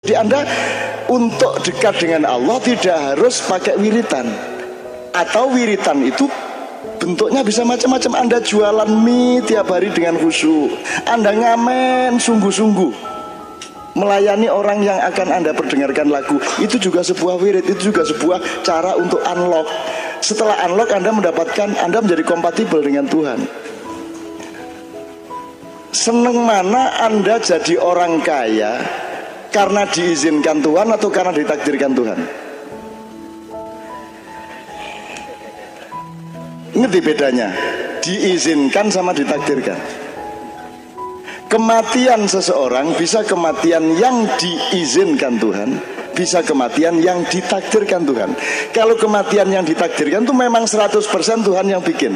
Jadi Anda untuk dekat dengan Allah tidak harus pakai wiritan. Atau wiritan itu bentuknya bisa macam-macam. Anda jualan mie tiap hari dengan khusyuk, Anda ngamen sungguh-sungguh melayani orang yang akan Anda perdengarkan lagu. Itu juga sebuah wirid, itu juga sebuah cara untuk unlock. Setelah unlock Anda mendapatkan, Anda menjadi kompatibel dengan Tuhan. Seneng mana Anda jadi orang kaya karena diizinkan Tuhan atau karena ditakdirkan Tuhan? Ngerti bedanya? Diizinkan sama ditakdirkan. Kematian seseorang bisa kematian yang diizinkan Tuhan, bisa kematian yang ditakdirkan Tuhan. Kalau kematian yang ditakdirkan itu memang 100% Tuhan yang bikin.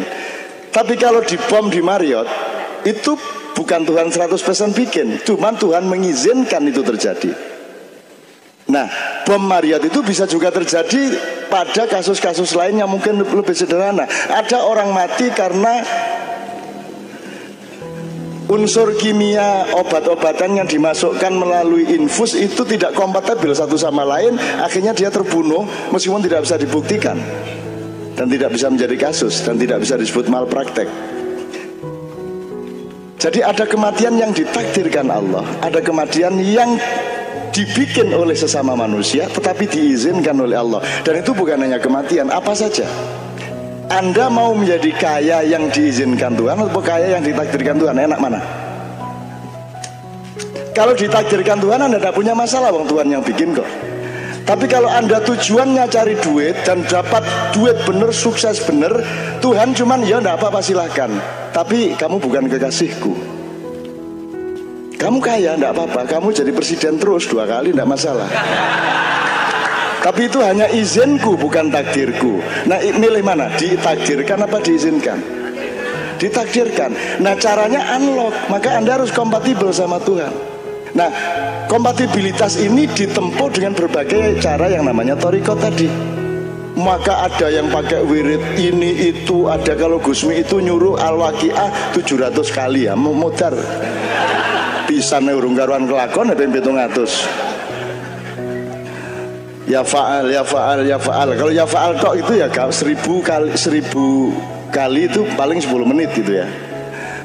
Tapi kalau dibom di Marriott, itu bukan Tuhan 100% bikin, cuman Tuhan mengizinkan itu terjadi. Nah, bom Marriott itu bisa juga terjadi pada kasus-kasus lain yang mungkin lebih sederhana. Ada orang mati karena unsur kimia obat-obatan yang dimasukkan melalui infus itu tidak kompatibel satu sama lain. Akhirnya dia terbunuh meskipun tidak bisa dibuktikan dan tidak bisa menjadi kasus dan tidak bisa disebut malpraktek. Jadi ada kematian yang ditakdirkan Allah, ada kematian yang dibikin oleh sesama manusia tetapi diizinkan oleh Allah. Dan itu bukan hanya kematian, apa saja. Anda mau menjadi kaya yang diizinkan Tuhan atau kaya yang ditakdirkan Tuhan? Enak mana? Kalau ditakdirkan Tuhan Anda tidak punya masalah, wong Tuhan yang bikin kok. Tapi kalau Anda tujuannya cari duit dan dapat duit bener, sukses bener, Tuhan cuman ya enggak apa-apa silahkan, tapi kamu bukan kekasihku. Kamu kaya enggak apa-apa, kamu jadi presiden terus 2 kali enggak masalah. Tapi itu hanya izinku bukan takdirku. Nah milih mana? Ditakdirkan apa diizinkan? Ditakdirkan. Nah caranya unlock, maka Anda harus kompatibel sama Tuhan. Nah, kompatibilitas ini ditempuh dengan berbagai cara yang namanya thariqah tadi. Maka ada yang pakai wirid ini itu, ada kalau Gusmi itu nyuruh Al-Waqiah 700 kali ya, modar. Pisane urung karuan kelakon ya 700. Ya fa'al, ya fa'al, ya fa'al. Kalau ya fa'al kok itu ya 1000 kali itu paling 10 menit gitu ya.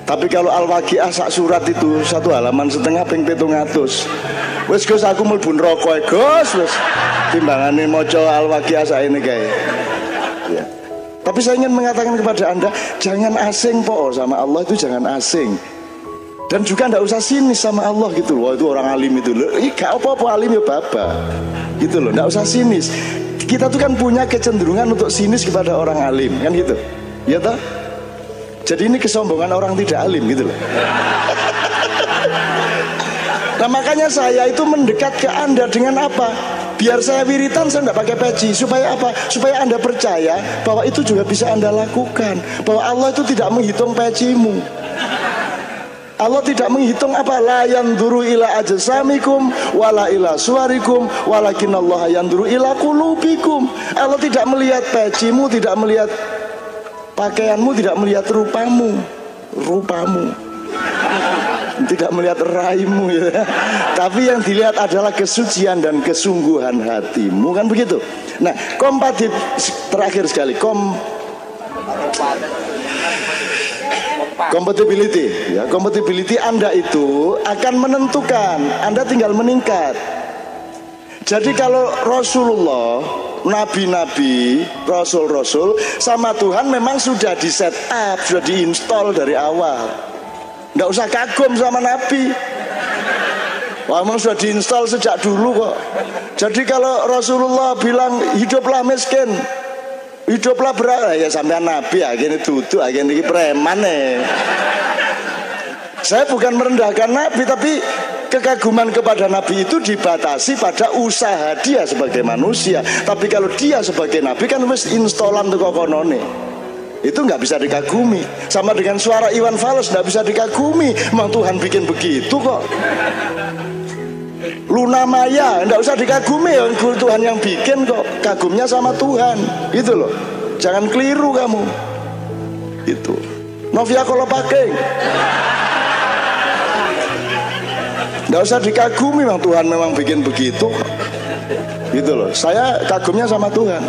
Tapi kalau Al-Waqiah sak surat itu 1 halaman setengah ping 700. Wes Gus aku mlebu neraka Gus, wes timbangane maca Al-Waqiah sak ini kae. Ya. Tapi saya ingin mengatakan kepada Anda, jangan asing po sama Allah, itu jangan asing. Dan juga enggak usah sinis sama Allah gitu loh. Wah itu orang alim itu loh. Gak apa-apa alim ya baba. Gitu loh, enggak usah sinis. Kita tuh kan punya kecenderungan untuk sinis kepada orang alim, kan gitu. Ya toh? Jadi ini kesombongan orang tidak alim gitu loh. Nah makanya saya itu mendekat ke Anda dengan apa? Biar saya wiritan, saya tidak pakai peci. Supaya apa? Supaya Anda percaya bahwa itu juga bisa Anda lakukan. Bahwa Allah itu tidak menghitung pecimu. Allah tidak menghitung apa? La yanduru ila ajsamikum wala ila suwarikum walakinallaha yanduru ila qulubikum. Allah tidak melihat pecimu, tidak melihat pakaianmu, tidak melihat rupamu, tidak melihat raimu ya. Tapi yang dilihat adalah kesucian dan kesungguhan hatimu, kan begitu. Nah, terakhir sekali compatibility ya. Compatibility Anda itu akan menentukan, Anda tinggal meningkat. Jadi kalau Rasulullah, nabi-nabi, rasul-rasul sama Tuhan memang sudah di set up, sudah diinstal dari awal. Nggak usah kagum sama nabi. Wah, memang sudah diinstal sejak dulu kok. Jadi kalau Rasulullah bilang hiduplah miskin, hiduplah berat, ya sampean nabi akhirnya duduk, akhirnya preman nih. Saya bukan merendahkan nabi, tapi kekaguman kepada nabi itu dibatasi pada usaha dia sebagai manusia. Tapi kalau dia sebagai nabi kan wis instalan tuh kokonone, itu nggak bisa dikagumi. Sama dengan suara Iwan Fals nggak bisa dikagumi. Memang Tuhan bikin begitu kok. Luna Maya nggak usah dikagumi, Tuhan yang bikin kok. Kagumnya sama Tuhan, gitu loh. Jangan keliru kamu. Itu Novia Kolopaking. Nggak usah dikagumi, memang Tuhan memang bikin begitu. Gitu loh. Saya kagumnya sama Tuhan.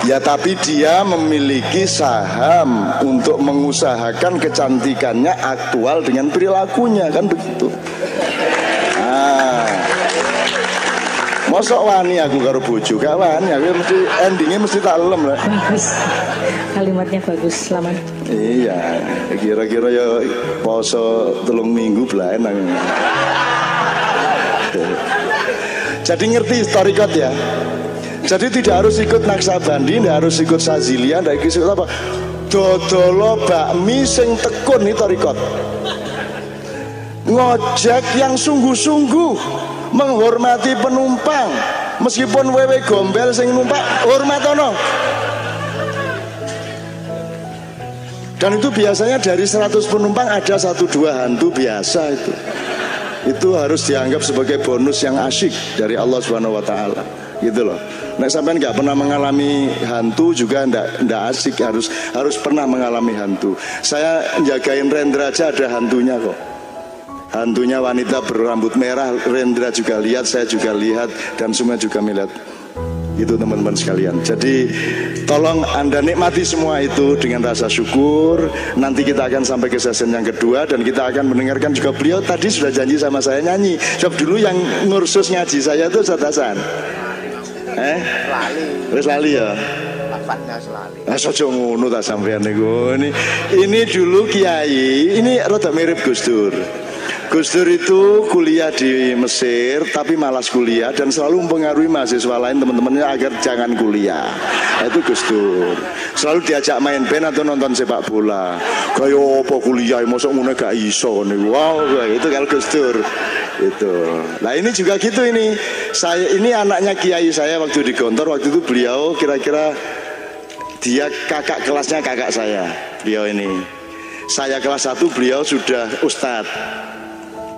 Ya tapi dia memiliki saham untuk mengusahakan kecantikannya aktual dengan perilakunya, kan begitu. Nah, mosok wani aku karo bojo, gak wani, aku mesti endingnya mesti tak lem lah. Bagus, kalimatnya bagus, selamat. Iya, kira-kira ya poso 3 minggu belain. Jadi ngerti historikot ya. Jadi tidak harus ikut Naksabandi, tidak harus ikut Sazilia, tidak ikut apa. Dodolo bakmi sing tekun nih torikot. Ngojek yang sungguh-sungguh menghormati penumpang, meskipun wewe gombel sing numpak hormatono. Dan itu biasanya dari 100 penumpang ada 1-2 hantu biasa itu. Itu harus dianggap sebagai bonus yang asyik dari Allah Subhanahu wa taala. Gitu loh. Nek sampean nggak pernah mengalami hantu juga ndak asik, harus pernah mengalami hantu. Saya jagain Rendra aja ada hantunya kok. Hantunya wanita berambut merah, Rendra juga lihat, saya juga lihat, dan semua juga melihat. Itu teman-teman sekalian. Jadi tolong Anda nikmati semua itu dengan rasa syukur. Nanti kita akan sampai ke sesi yang kedua dan kita akan mendengarkan juga beliau tadi sudah janji sama saya nyanyi. Sebab dulu yang ngursus ngaji saya itu Ustaz Hasan. Wis lali ya. Lafadznya selali. Aja ngono ta sampean niku. Ini dulu kiai, ini rada mirip Gus Dur. Gus Dur itu kuliah di Mesir tapi malas kuliah dan selalu mempengaruhi mahasiswa lain teman-temannya agar jangan kuliah. Itu Gus Dur. Selalu diajak main band atau nonton sepak bola. Kayak apa kuliah mosok ngono gak iso niku. Wow, itu kalau Gus Dur. Itu. Nah ini juga gitu ini. Saya ini anaknya kiai saya waktu di Gontor, waktu itu beliau kira-kira dia kakak kelasnya kakak saya. Beliau ini. Saya kelas 1, beliau sudah ustadz.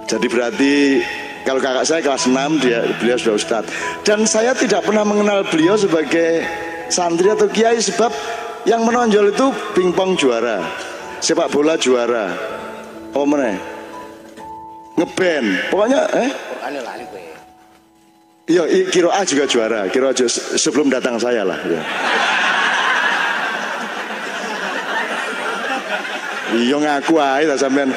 Jadi berarti kalau kakak saya kelas 6, beliau sudah ustadz. Dan saya tidak pernah mengenal beliau sebagai santri atau kiai sebab yang menonjol itu pingpong juara, sepak bola juara, apa meneh? Ngeband, pokoknya iya, Kiroah juga juara, Kiroah sebelum datang saya lah ya. Iya ngaku aja sampean.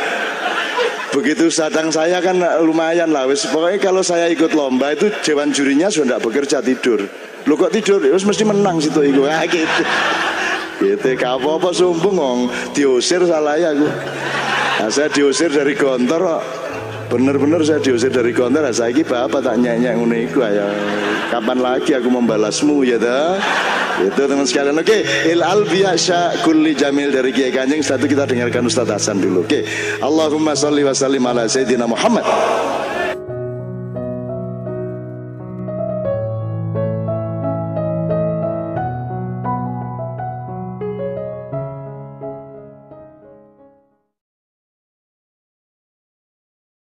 Begitu datang saya kan lumayan lah wis. Pokoknya kalau saya ikut lomba itu dewan jurinya sudah tidak bekerja, tidur. Lu kok tidur? Wis mesti menang situ iku. Ah gitu. Gitu apa-apa sumpung ngong diusir salah ya aku. Nah, saya diusir dari Gontor kok. Bener-bener saya diusir dari Gontor. Saya ini bapak tak nyanyi ngono iku ayo. Kapan lagi aku membalasmu ya dah. Itu teman sekalian. Oke, ilal biasya kulli jamil dari Kiai Kanjeng. Setelah itu kita dengarkan Ustaz Hasan dulu. Oke. Allahumma sholli wa sallim ala sayyidina Muhammad.